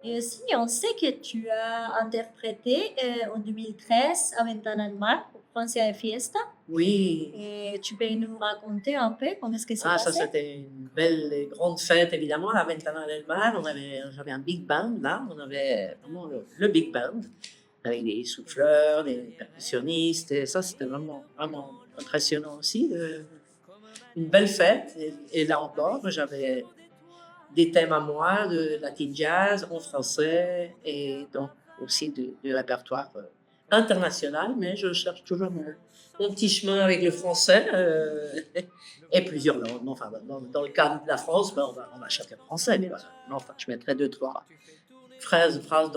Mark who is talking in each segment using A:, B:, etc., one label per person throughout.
A: Et aussi, on sait que tu as interprété en 2013 à Ventana al Mar pour Francia de Fiesta.
B: Oui.
A: Et tu peux nous raconter un peu comment est-ce que c'est
B: Ah, ça,
A: passé?
B: c'était une belle et grande fête, évidemment, à la Ventana del Mar. J'avais un big band, là. On avait vraiment le big band, avec des souffleurs, des percussionnistes. Et ça, c'était vraiment, vraiment impressionnant aussi. Une belle fête. Et là encore, j'avais des thèmes à moi de latin jazz en français et donc aussi du répertoire international, mais je cherche toujours mon petit chemin avec le français et plusieurs langues. Enfin, dans le cadre de la France, ben, on va chanter en français, mais voilà. Enfin, je mettrai deux, trois phrases pas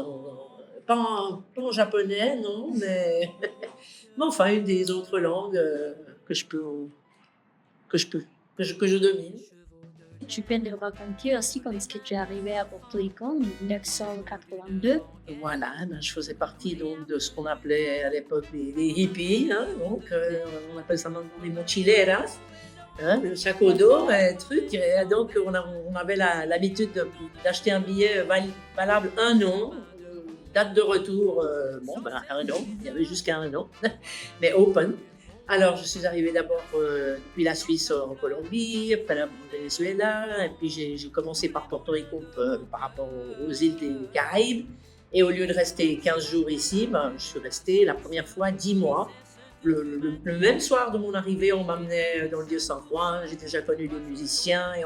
B: en japonais, non, mais enfin, une des autres langues que je peux, que je peux, que je domine.
A: Tu peux nous raconter aussi comment est-ce que tu es arrivé à Porto Rico en 1982.
B: Voilà, ben, je faisais partie donc de ce qu'on appelait à l'époque les hippies, hein, donc on appelle ça maintenant les mochileras, hein, le sac au dos, truc. Et donc on avait l'habitude d'acheter un billet valable un an, date de retour, bon ben un an, il y avait jusqu'à un an, mais open. Alors, je suis arrivée d'abord depuis la Suisse en Colombie, après la Venezuela, et puis j'ai commencé par Porto Rico par rapport aux îles des Caraïbes. Et au lieu de rester 15 jours ici, ben, je suis restée la première fois 10 mois. Le même soir de mon arrivée, on m'amenait dans le Dieu San Juan, j'ai déjà connu des musiciens, et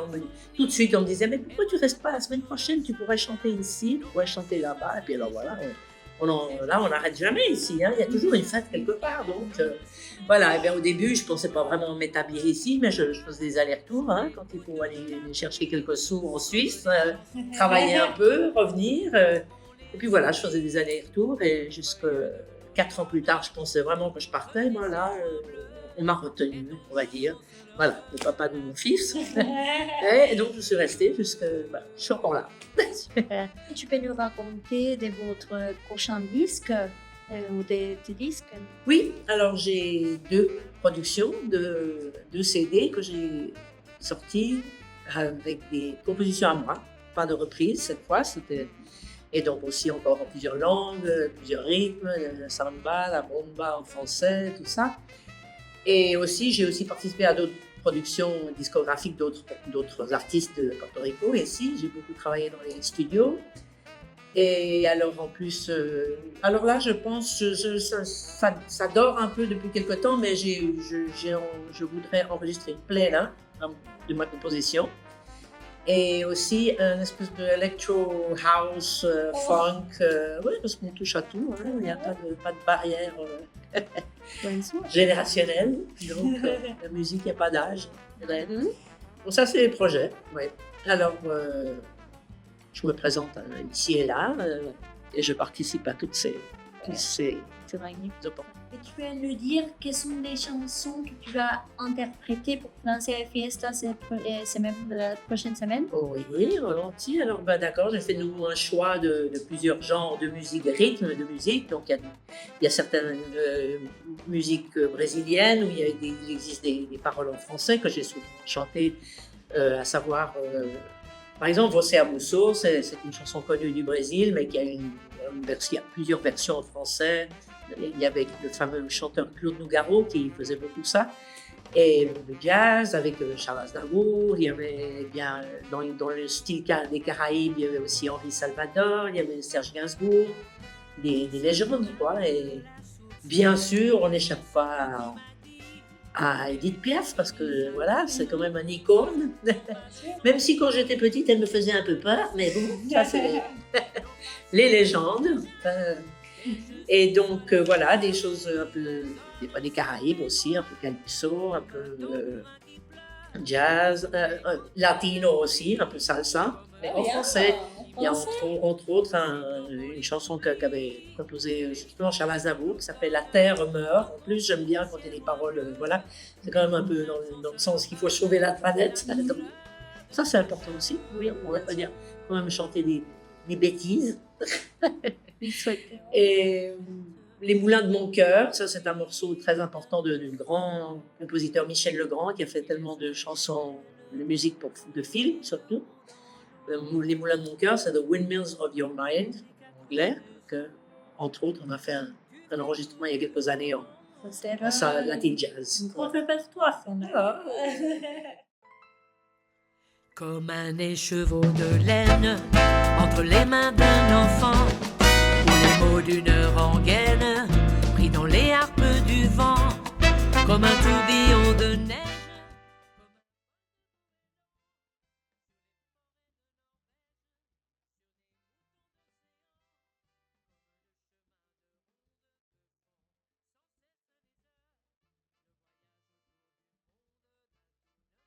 B: tout de suite on me disait, mais pourquoi tu restes pas la semaine prochaine, tu pourrais chanter ici, tu pourrais chanter là-bas. Et puis alors voilà, là on n'arrête jamais ici, hein. Il y a toujours une fête quelque part, donc voilà. Et bien au début je pensais pas vraiment m'établir ici, mais je faisais des allers-retours, hein, quand il faut aller chercher quelques sous en Suisse, travailler un peu, revenir, et puis voilà, je faisais des allers-retours, et jusque 4 ans plus tard, je pensais vraiment que je partais. Moi là, on m'a retenu, on va dire. Voilà, le papa de mon fils. Et donc je suis restée jusque, voilà, je suis encore là.
A: Super. Tu peux nous raconter de votre prochain disque ou des disques?
B: Oui, alors j'ai deux productions de deux CD que j'ai sortis avec des compositions à moi, pas de reprise cette fois, et donc aussi encore en plusieurs langues, plusieurs rythmes, la samba, la bomba en français, tout ça. Et aussi, j'ai aussi participé à d'autres productions discographiques d'autres artistes de Porto Rico. Et ici, j'ai beaucoup travaillé dans les studios. Et alors en plus, alors là, je pense, ça dort un peu depuis quelque temps, mais je voudrais enregistrer une playlist là, de ma composition. Et aussi un espèce de electro house, funk, ouais, parce qu'on touche à tout, hein, il n'y a pas de barrière générationnelle, donc la musique, il n'y a pas d'âge. Ouais. Donc ça, c'est les projets, ouais. Alors, je me présente ici et là, et je participe à toutes ces opportunités.
A: Et tu peux nous dire quelles sont les chansons que tu vas interpréter pour Francia Fiesta la prochaine semaine?
B: Oh, oui, volontiers. Alors, ben, d'accord, j'ai fait de nouveau un choix de plusieurs genres de musique, de rythmes de musique. Donc, il y a certaines musiques brésiliennes où il existe des paroles en français que j'ai souvent chantées, à savoir, par exemple, Você Abuso, c'est une chanson connue du Brésil, mais qui a il y a plusieurs versions en français. Il y avait le fameux chanteur Claude Nougaro qui faisait beaucoup ça. Et le jazz avec Charles Aznavour, il y avait bien dans le style des Caraïbes, il y avait aussi Henri Salvador, il y avait Serge Gainsbourg, des légendes, quoi. Et bien sûr, on n'échappe pas à Edith Piaf parce que voilà, c'est quand même un icône. Même si quand j'étais petite, elle me faisait un peu peur, mais bon, ça c'est les légendes. Et donc voilà, des choses un peu des Caraïbes aussi, un peu calypso, un peu jazz, latino aussi, un peu salsa. Mais en français, il y a entre autres une chanson qu'avait composée justement Charles Aznavour qui s'appelle La Terre meurt. En plus, j'aime bien quand il y a des paroles, voilà, c'est quand même un peu dans le sens qu'il faut sauver la planète. Donc, ça, c'est important aussi. Oui, on va pas dire quand même chanter des bêtises. Et Les Moulins de mon cœur, ça c'est un morceau très important du grand compositeur Michel Legrand qui a fait tellement de chansons de musique de film surtout. Les moulins de mon cœur, c'est The Windmills of Your Mind, en anglais. Que, entre autres, on a fait un enregistrement il y a quelques années en Latin Jazz.
A: On répertoire,
B: Ah.
C: Comme un écheveau de laine entre les mains d'un enfant, ou les mots d'une rengaine pris dans les harpes du vent, comme un tourbillon